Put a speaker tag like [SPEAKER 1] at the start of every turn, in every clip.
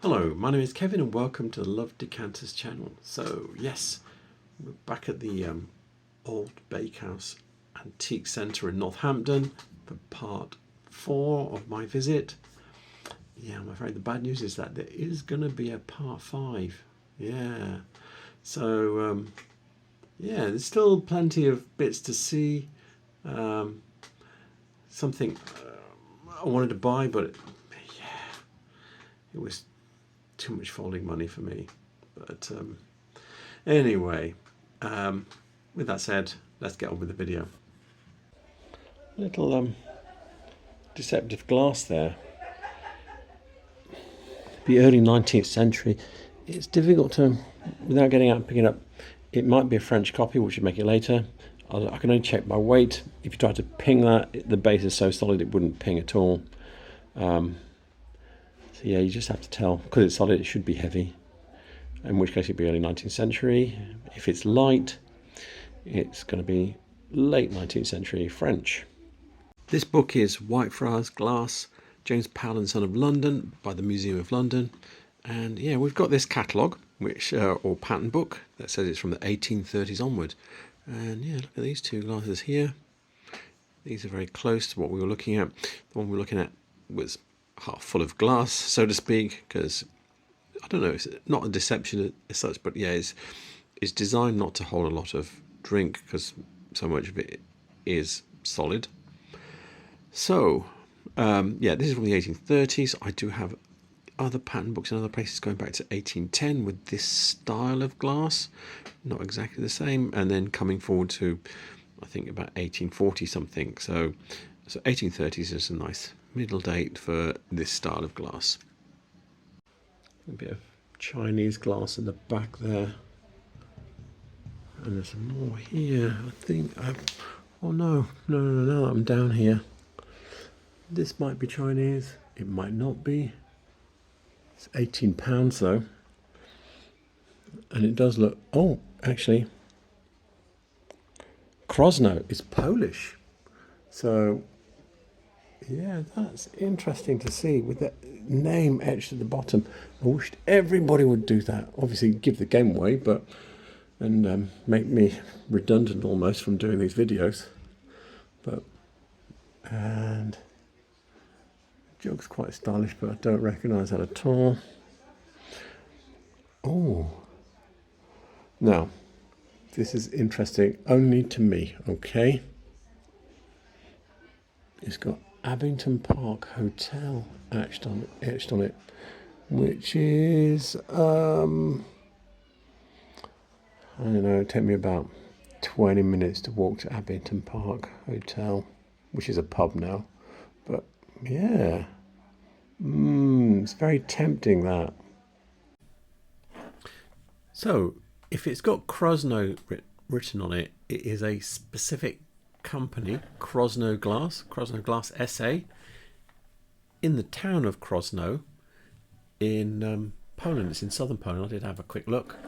[SPEAKER 1] Hello, my name is Kevin and welcome to the Love Decanters channel. So yes, we're back at the Old Bakehouse Antiques Centre in Northampton for part 4 of my visit. Yeah, I'm afraid the bad news is that there is going to be a part 5. Yeah, so yeah, there's still plenty of bits to see. Something I wanted to buy, but yeah, it was too much folding money for me. But anyway, with that said, let's get on with the video. Little deceptive glass there. The early 19th century. It's difficult to, without getting out and picking it up, it might be a French copy, which would make it later. I can only check by weight. If you try to ping that, the base is so solid it wouldn't ping at all. So yeah, you just have to tell. Because it's solid, it should be heavy. In which case it'd be early 19th century. If it's light, it's going to be late 19th century French. This book is Whitefriars Glass, James Powell and Son of London by the Museum of London. And yeah, we've got this catalogue, which or pattern book, that says it's from the 1830s onward. And yeah, look at these two glasses here. These are very close to what we were looking at. The one we were looking at was half full of glass, so to speak, because I don't know, it's not a deception as such, but yeah, it's designed not to hold a lot of drink because so much of it is solid. So yeah, this is from the 1830s. I do have other pattern books in other places going back to 1810 with this style of glass, not exactly the same, and then coming forward to I think about 1840 something. So 1830s is a nice middle date for this style of glass. A bit of Chinese glass in the back there, and there's some more here. I think oh no, I'm down here. This might be Chinese, it might not be. It's £18 though, and it does look, oh actually Krosno is Polish, so yeah, that's interesting to see with that name etched at the bottom. I wished everybody would do that. Obviously give the game away, but and make me redundant almost from doing these videos. But and the jug's quite stylish, but I don't recognise that at all. Oh, now this is interesting only to me. Okay, it's got Abington Park Hotel etched on it, which is I don't know, it'd take me about 20 minutes to walk to Abington Park Hotel, which is a pub now. But yeah, it's very tempting, that. So if it's got Krosno written on it, it is a specific company, Krosno Glass SA, in the town of Krosno in Poland. It's in southern Poland. I did have a quick look.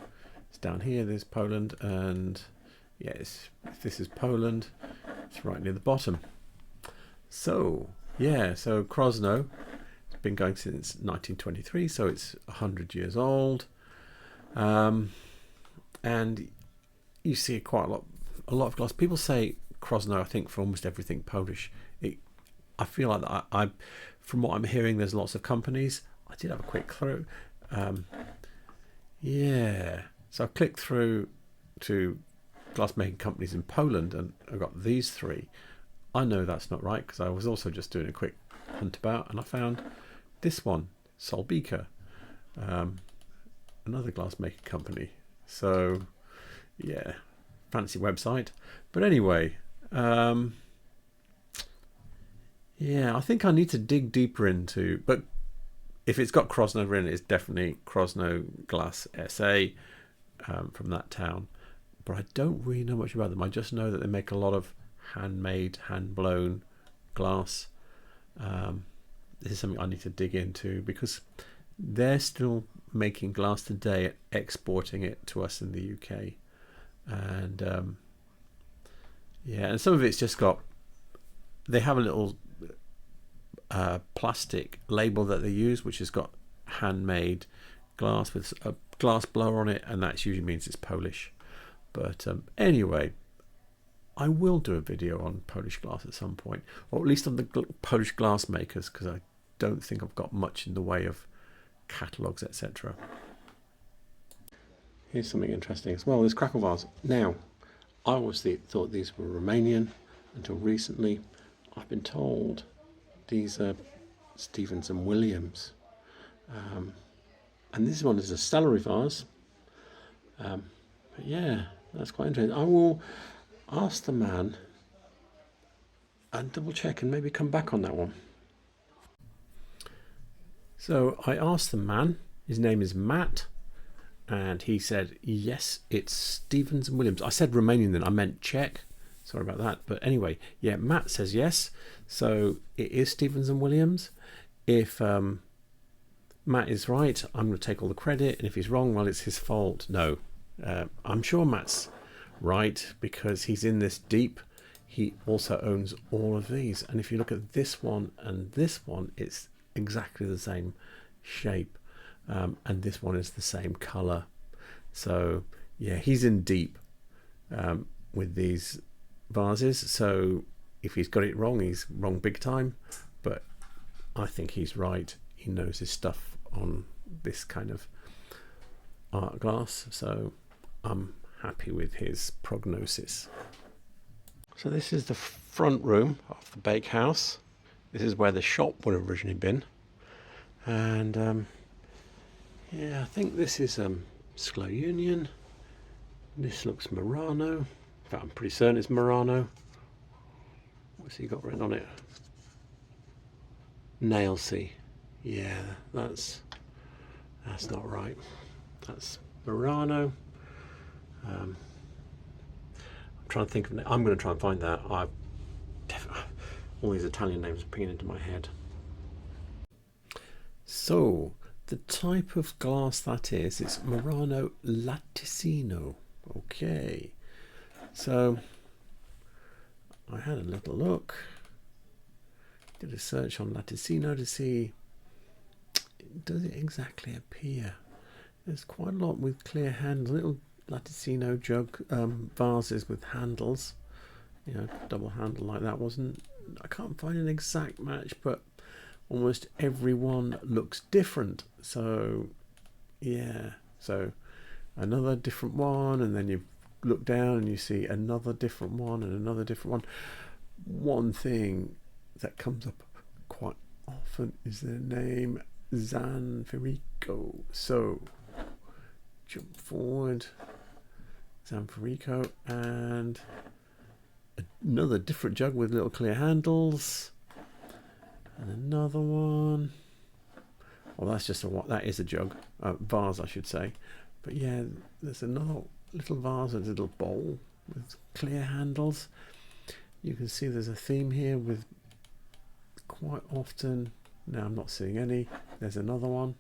[SPEAKER 1] It's down here, there's Poland, and yes, if this is Poland, it's right near the bottom. So yeah, so Krosno, it's been going since 1923, so it's 100 years old. And you see quite a lot of glass. People say Krosno, I think, for almost everything Polish. I feel like that. From what I'm hearing, there's lots of companies. I did have a quick through. Yeah, so I clicked through to glassmaking companies in Poland, and I got these three. I know that's not right because I was also just doing a quick hunt about, and I found this one, Solbika, another glassmaking company. So yeah, fancy website. But anyway, yeah, I think I need to dig deeper into, but if it's got Krosno in it, it's definitely Krosno Glass SA from that town. But I don't really know much about them. I just know that they make a lot of handmade, hand-blown glass. This is something I need to dig into because they're still making glass today, exporting it to us in the UK. And yeah, and some of it's just got, they have a little plastic label that they use, which has got handmade glass with a glass blower on it, and that usually means it's Polish. But anyway, I will do a video on Polish glass at some point, or at least on the Polish glass makers, because I don't think I've got much in the way of catalogues, etc. Here's something interesting as well. There's crackle vase. Now, I always thought these were Romanian until recently. I've been told these are Stevens and Williams. And this one is a celery vase. But yeah, that's quite interesting. I will ask the man and double check and maybe come back on that one. So I asked the man, his name is Matt, and he said, yes, it's Stevens and Williams. I said Romanian then, I meant Czech. Sorry about that. But anyway, yeah, Matt says yes. So it is Stevens and Williams. If Matt is right, I'm going to take all the credit. And if he's wrong, well, it's his fault. No, I'm sure Matt's right because he's in this deep. He also owns all of these. And if you look at this one and this one, it's exactly the same shape. And this one is the same color. So yeah, he's in deep with these vases. So if he's got it wrong, he's wrong big time. But I think he's right. He knows his stuff on this kind of art glass. So I'm happy with his prognosis. So this is the front room of the bakehouse. This is where the shop would have originally been. And yeah, I think this is Slow Union. This looks Murano. In fact, I'm pretty certain it's Murano. What's he got written on it? Nailsea. Yeah, that's not right. That's Murano. I'm trying to think of. I'm going to try and find that. All these Italian names are pinging into my head. So the type of glass that is, it's Murano Latticino. Okay, so I had a little look, did a search on Latticino to see, does it exactly appear? There's quite a lot with clear handles, little Latticino jug vases with handles, you know, double handle like that. I can't find an exact match, but almost every one looks different. So yeah, so another different one, and then you look down and you see another different one and another different one. One thing that comes up quite often is the name Zanferico. So jump forward, Zanferico, and another different jug with little clear handles. And another one. Well, that's just that is a jug, vase, I should say. But yeah, there's another little vase, a little bowl with clear handles. You can see there's a theme here with quite often. Now I'm not seeing any. There's another one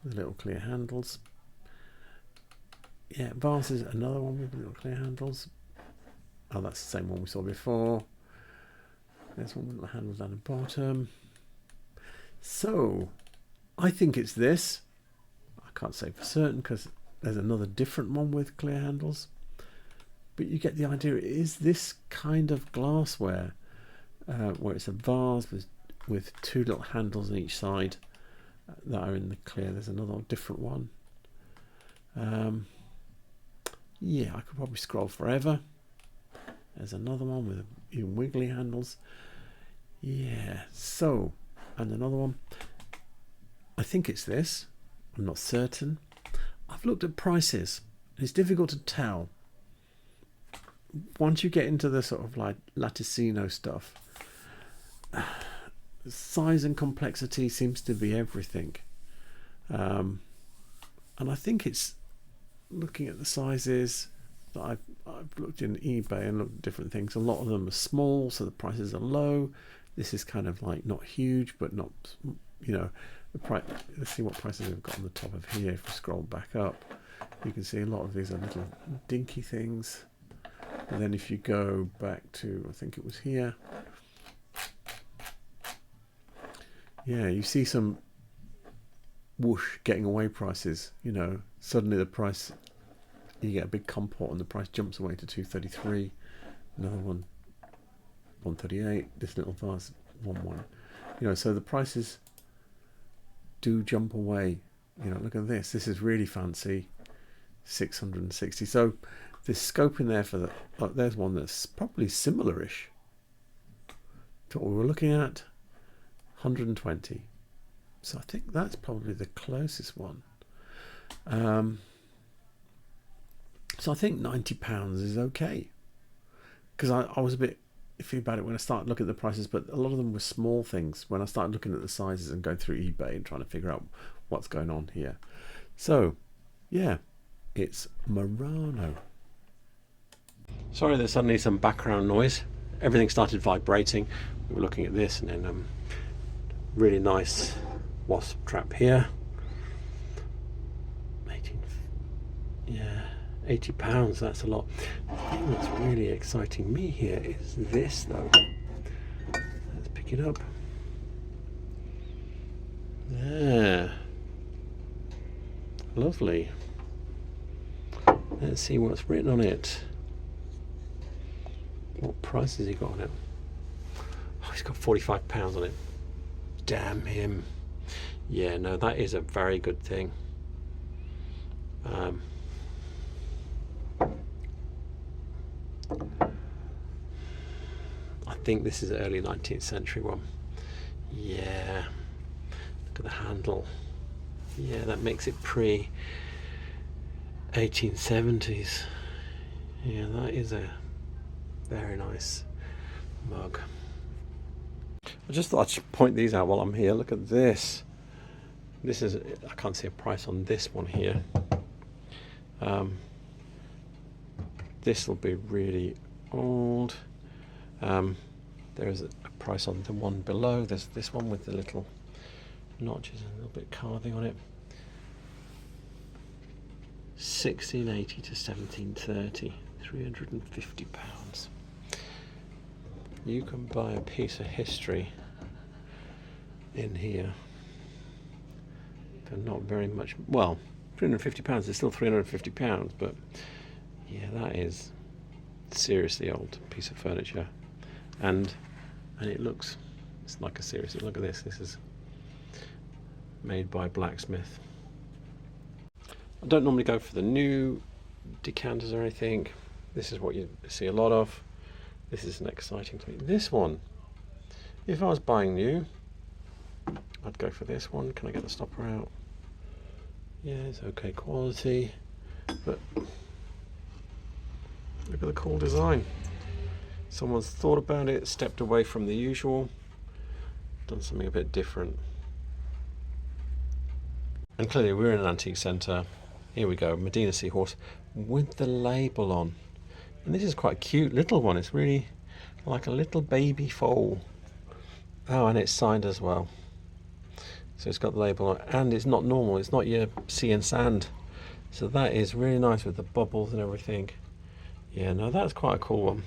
[SPEAKER 1] with little clear handles. Yeah, vases, another one with little clear handles. Oh, that's the same one we saw before. There's one with little handles down the bottom. So I think it's this. I can't say for certain because there's another different one with clear handles. But you get the idea. It is this kind of glassware where it's a vase with two little handles on each side that are in the clear. There's another different one. Yeah, I could probably scroll forever. There's another one with even wiggly handles. Yeah, so, and another one. I think it's this. I'm not certain. I've looked at prices. It's difficult to tell. Once you get into the sort of like Latticino stuff, size and complexity seems to be everything. And I think it's looking at the sizes that I've looked in eBay and looked at different things. A lot of them are small, so the prices are low. This is kind of like not huge, but not, you know, the price. Let's see what prices we've got on the top of here. If we scroll back up, you can see a lot of these are little dinky things. And then if you go back to, I think it was here. Yeah, you see some
[SPEAKER 2] whoosh, getting away prices. You know, suddenly the price, you get a big comport and the price jumps away to 233. Another one, 138. This little vase, 1. You know, so the prices do jump away. You know, look at this. This is really fancy, 660. So there's scope in there for the. Oh, there's one that's probably similar-ish to what we were looking at, 120. So I think that's probably the closest one. So I think £90 is okay, because I was a bit iffy about it when I started looking at the prices, but a lot of them were small things when I started looking at the sizes and going through eBay and trying to figure out what's going on here. So yeah, it's Murano.
[SPEAKER 1] Sorry, there's suddenly some background noise. Everything started vibrating. We were looking at this, and then really nice wasp trap here. 80 pounds, that's a lot. The thing that's really exciting me here is this though. Let's pick it up. There. Lovely. Let's see what's written on it. What price has he got on it? Oh, he's got £45 on it. Damn him. Yeah, no, that is a very good thing. I think this is an early 19th century one. Yeah, look at the handle. Yeah, that makes it pre 1870s. Yeah, that is a very nice mug. I just thought I should point these out while I'm here. Look at this. This is, I can't see a price on this one here. This will be really old. There is a price on the one below. There's this one with the little notches and a little bit of carving on it. 1680 to 1730, £350. You can buy a piece of history in here for not very much. Well, £350 is still £350, but yeah, that is seriously old piece of furniture, and it looks, it's like a seriously, look at this. This is made by blacksmith. I don't normally go for the new decanters or anything. This is what you see a lot of. This is an exciting thing. This one, if I was buying new, I'd go for this one. Can I get the stopper out? Yeah, it's okay quality, but look at the cool design. Someone's thought about it, stepped away from the usual, done something a bit different. And clearly we're in an antique centre. Here we go, Medina Seahorse with the label on. And this is quite a cute little one. It's really like a little baby foal. Oh, and it's signed as well. So it's got the label on, and it's not normal. It's not your sea and sand. So that is really nice with the bubbles and everything. Yeah, no, that's quite a cool one.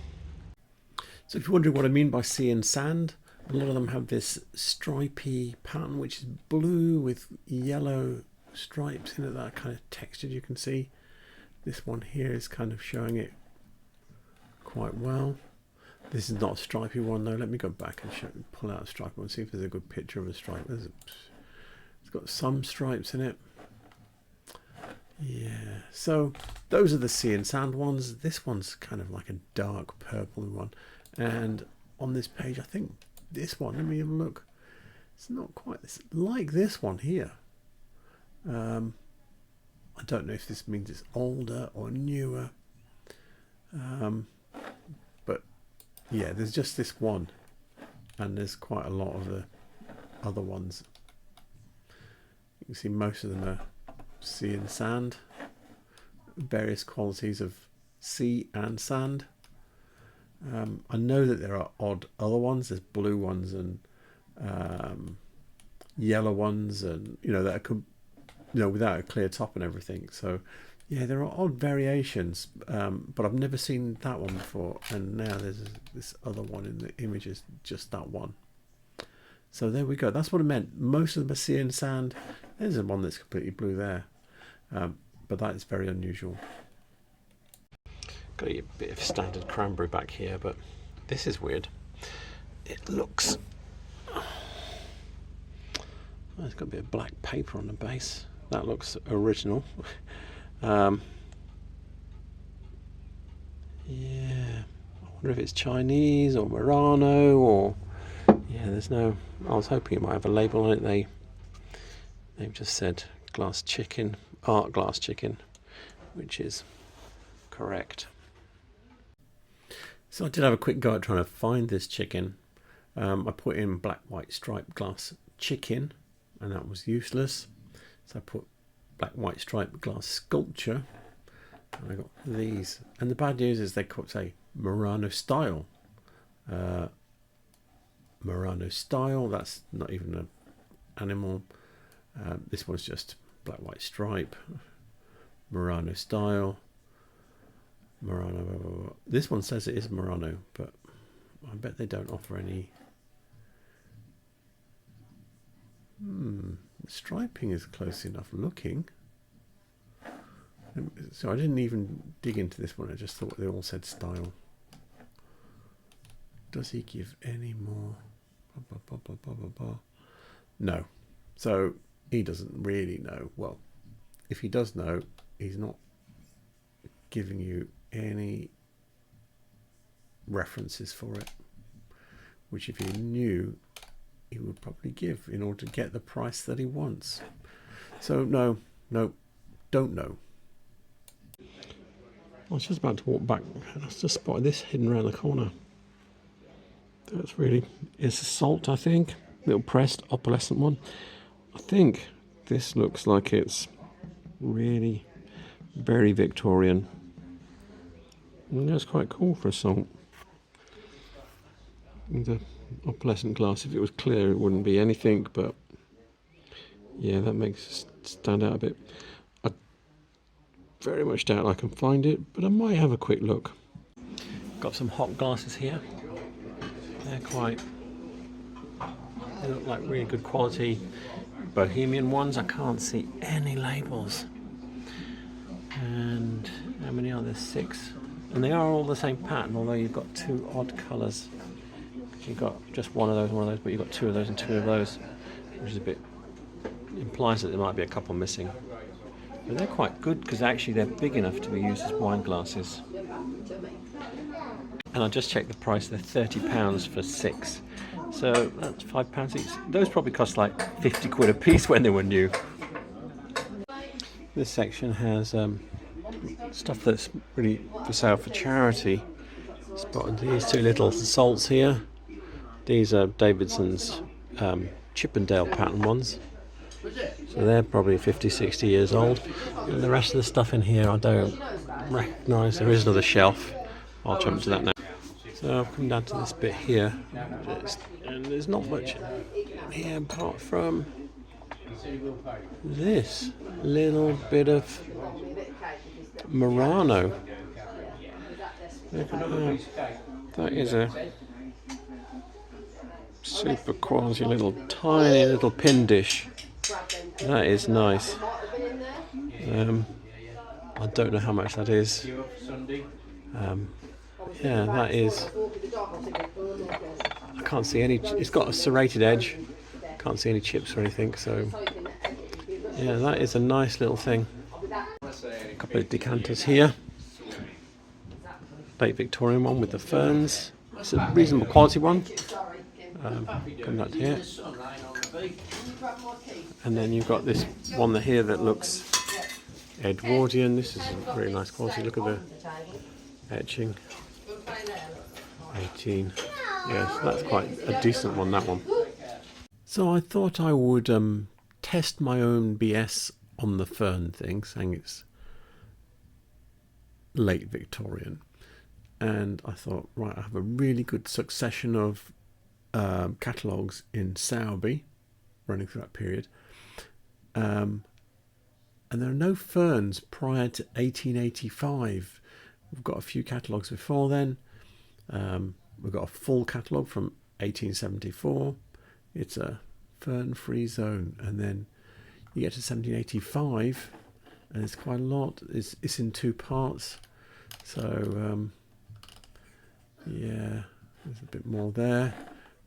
[SPEAKER 1] So if you're wondering what I mean by sea and sand, a lot of them have this stripy pattern, which is blue with yellow stripes in it, that kind of texture you can see. This one here is kind of showing it quite well. This is not a stripy one though. Let me go back and pull out a stripy one, see if there's a good picture of a stripe. It's got some stripes in it. Yeah, so those are the sea and sand ones. This one's kind of like a dark purple one, and on this page I think this one, let me have a look, it's not quite this, like this one here. I don't know if this means it's older or newer, but yeah, there's just this one, and there's quite a lot of the other ones. You can see most of them are sea and sand, various qualities of sea and sand. I know that there are odd other ones. There's blue ones and yellow ones, and that could, without a clear top and everything. So yeah, there are odd variations, but I've never seen that one before. And now there's this other one in the image, is just that one. So there we go. That's what I meant. Most of them are sea and sand.
[SPEAKER 2] There's one that's completely blue there, but that is very unusual.
[SPEAKER 1] Got a bit of standard cranberry back here, but this is weird. It looks... Oh, it's got a bit of black paper on the base. That looks original. Yeah, I wonder if it's Chinese or Murano or... Yeah, there's no... I was hoping it might have a label on it. They've just said glass chicken, art glass chicken, which is correct. So I did have a quick go at trying to find this chicken. I put in black, white, striped glass chicken, and that was useless. So I put black, white, striped glass sculpture, and I got these. And the bad news is they could say Murano style. Murano style, that's not even an animal. This one's just black, white, stripe. Murano style. Murano. This one says it is Murano, but I bet they don't offer any. The striping is close enough looking. So I didn't even dig into this one. I just thought they all said style. Does he give any more? No. So he doesn't really know. Well, if he does know, he's not giving you any references for it, which if he knew, he would probably give in order to get the price that he wants. So no, don't know. I was just about to walk back and I just spotted this hidden around the corner. That's really, it's a salt, I think, little pressed opalescent one. I think this looks like it's really very Victorian. And that's quite cool for a salt. The opalescent glass, if it was clear it wouldn't be anything, but yeah, that makes it stand out a bit. I very much doubt I can find it, but I might have a quick look. Got some hot glasses here. They look like really good quality Bohemian ones. I can't see any labels. And how many are there? 6. And they are all the same pattern, although you've got 2 odd colours. You've got just one of those, but you've got 2 of those and 2 of those, which is a bit, implies that there might be a couple missing. But they're quite good because actually they're big enough to be used as wine glasses. And I just checked the price, they're £30 for 6. So that's £5 each. Those probably cost like 50 quid a piece when they were new. This section has stuff that's really for sale for charity. Spotted these 2 little salts here. These are Davidson's Chippendale pattern ones. So they're probably 50, 60 years old. And the rest of the stuff in here I don't recognise. There is another shelf. I'll jump to that now. So I've come down to this bit here, and there's not much here apart from this little bit of Murano. Look at that. That is a super quality little tiny little pin dish. That is nice. I don't know how much that is. Yeah, that is. I can't see any. It's got a serrated edge. Can't see any chips or anything. So yeah, that is a nice little thing. A couple of decanters here. Late Victorian one with the ferns. It's a reasonable quality one. Come back to here. And then you've got this one here that looks Edwardian. This is a very nice quality. Look at the etching. 18. Yes, that's quite a decent one, that one. So I thought I would test my own BS on the fern thing, saying it's late Victorian. And I thought, right, I have a really good succession of catalogues in Sowerby running through that period. And there are no ferns prior to 1885. We've got a few catalogues before then. We've got a full catalogue from 1874. It's a fern-free zone. And then,
[SPEAKER 2] You get to 1785, and it's quite a lot. It's in 2 parts, so yeah, there's a bit more there.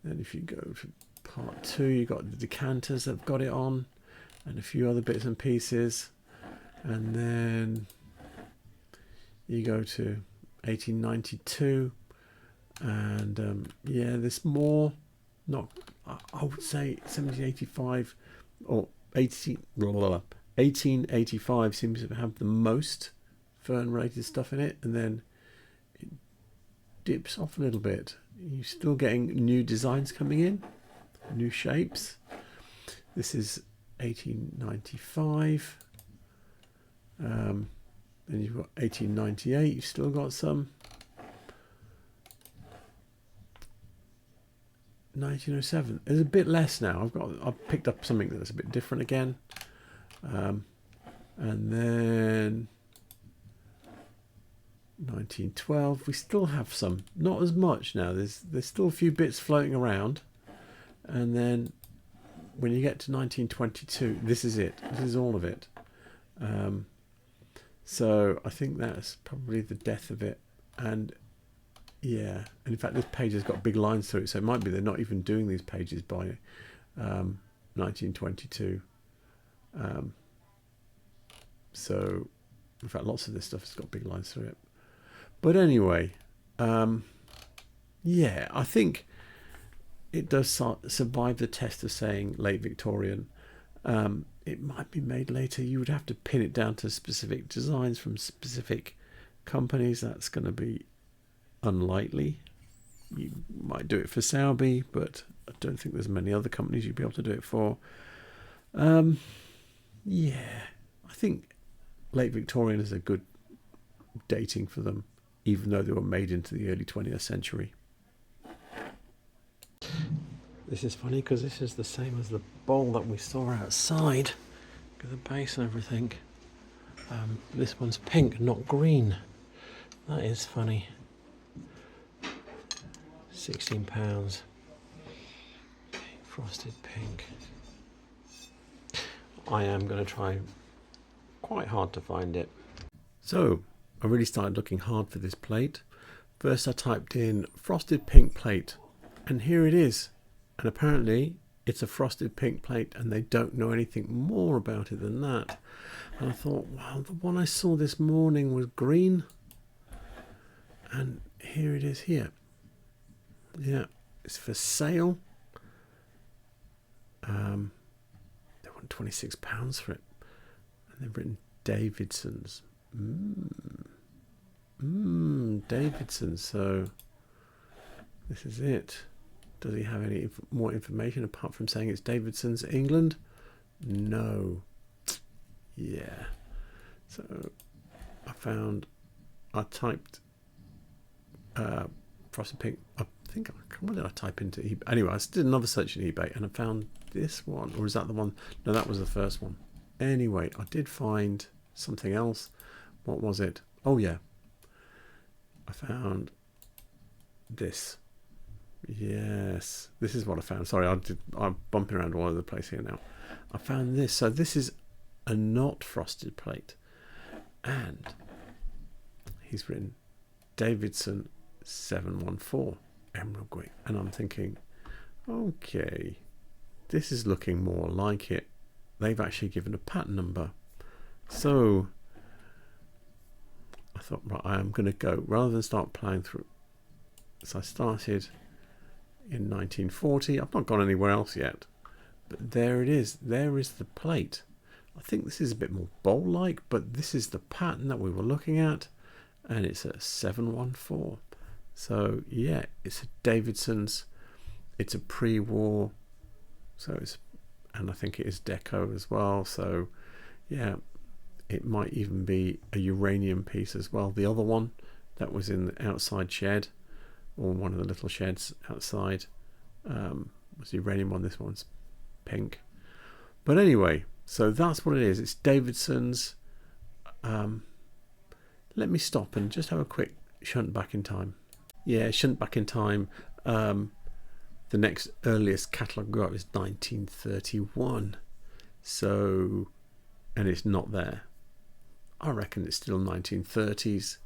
[SPEAKER 2] Then if you go to part 2, you got the Decanters that have got it on, and a few other bits and pieces, and then you go to 1892, and yeah, there's more. Not, I would say 1785 or 1885 seems to have the most fern-related stuff in it, and then it dips off a little bit. You're still getting new designs coming in, new shapes. This is 1895. Then you've got 1898. You've still got some. 1907. There's a bit less now. I've picked up something that's a bit different again. And then 1912. We still have some. Not as much now. There's still a few bits floating around. And then when you get to 1922, this is it. This is all of it. So I think that's probably the death of it. And yeah, and in fact this page has got big lines through it, so it might be they're not even doing these pages by 1922. So in fact lots of this stuff has got big lines through it. But anyway, yeah, I think it does survive the test of saying late Victorian. It might be made later. You would have to pin it down to specific designs from specific companies. That's going to be unlikely. You might do it for Sowerby, but I don't think there's many other companies you'd be able to do it for. Yeah, I think late Victorian is a good dating for them, even though they were made into the early 20th century. This is funny because this is the same as the bowl that we saw outside, with the base and everything. This one's pink, not green. That is funny. £16. Frosted pink. I am going to try quite hard to find it. So I really started looking hard for this plate. First I typed in frosted pink plate, and here it is. And apparently it's a frosted pink plate, and they don't know anything more about it than that. And I thought, wow, the one I saw this morning was green, and here it is here. Yeah, it's for sale. They want £26 for it, and they've written Davidson's. Davidson's. So this is it. Does he have any more information apart from saying it's Davidson's, England? No. Yeah. So I typed frosted pink. What did I type into eBay? Anyway, I did another search in eBay and I found this one. Or is that the one? No, that was the first one. Anyway, I did find something else. What was it? Oh yeah. I found this. Yes, this is what I found. Sorry, I'm bumping around all over the place here now. I found this. So this is a not frosted plate, and he's written Davidson 714 emerald green, and I'm thinking, okay, this is looking more like it. They've actually given a pattern number, so I thought, right, I am going to go rather than start ploughing through. So I started in 1940. I've not gone anywhere else yet, but there it is. There is the plate. I think this is a bit more bowl-like, but this is the pattern that we were looking at, and it's a 714. So yeah, it's a Davidson's. It's a pre-war, so it's, and I think it is deco as well. So yeah, it might even be a uranium piece as well. The other one that was in the outside shed, or one of the little sheds outside, was the uranium one. This one's pink. But anyway, so that's what it is. It's Davidson's. Let me stop and just have a quick shunt back in time. Yeah, shunt back in time. The next earliest catalogue we got is 1931. So, and it's not there. I reckon it's still 1930s.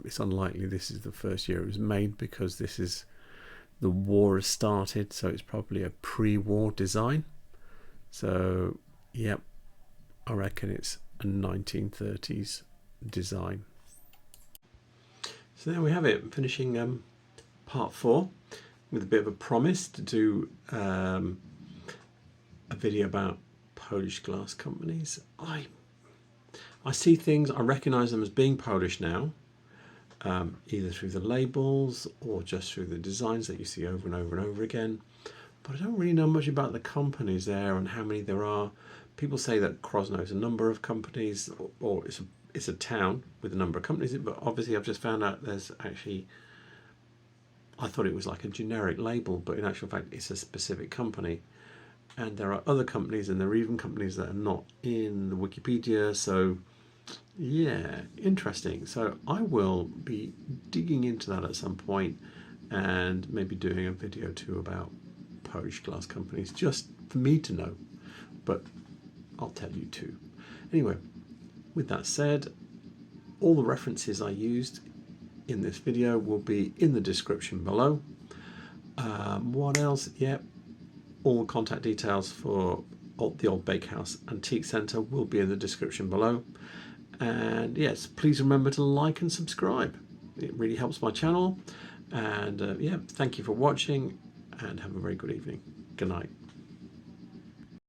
[SPEAKER 2] It's unlikely this is the first year it was made, because this is, the war has started, so it's probably a pre-war design. So, yep, I reckon it's a 1930s design. So there we have it, finishing part 4 with a bit of a promise to do a video about Polish glass companies. I see things, I recognise them as being Polish now, either through the labels or just through the designs that you see over and over and over again. But I don't really know much about the companies there and how many there are. People say that Krosno is a number of companies, or it's a town with a number of companies, but obviously I've just found out there's actually, I thought it was like a generic label, but in actual fact it's a specific company. And there are other companies, and there are even companies that are not in the Wikipedia. So yeah, interesting. So I will be digging into that at some point, and maybe doing a video too about Polish glass companies, just for me to know, but I'll tell you too. Anyway, with that said, all the references I used in this video will be in the description below. What else? Yep, all the contact details for the Old Bakehouse Antiques Centre will be in the description below. And yes, please remember to like and subscribe. It really helps my channel. And yeah, thank you for watching, and have a very good evening. Good night.